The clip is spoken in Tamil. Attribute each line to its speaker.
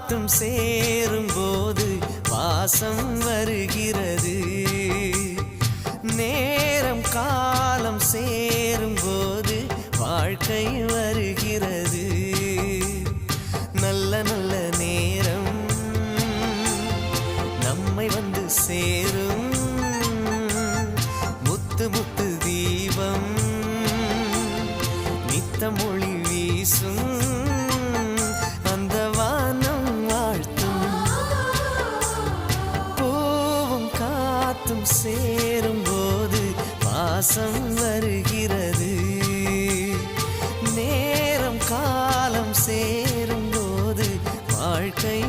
Speaker 1: காத்தும் சேரும்போது வாசம் வருகிறது. நேரம் காலம் சேரும்போது வாழ்க்கை வருகிறது. நல்ல நல்ல நேரம் நம்மை வந்து சேரும். முத்து முத்து தீபம் நித்தம் ஒளி வீசும். அந்த வானம் வாழ்த்தும். பூவும் காத்தும் சேரும்போது வாசம் வருகிறது. நேரம் காலம் சேரும்போது வாழ்க்கை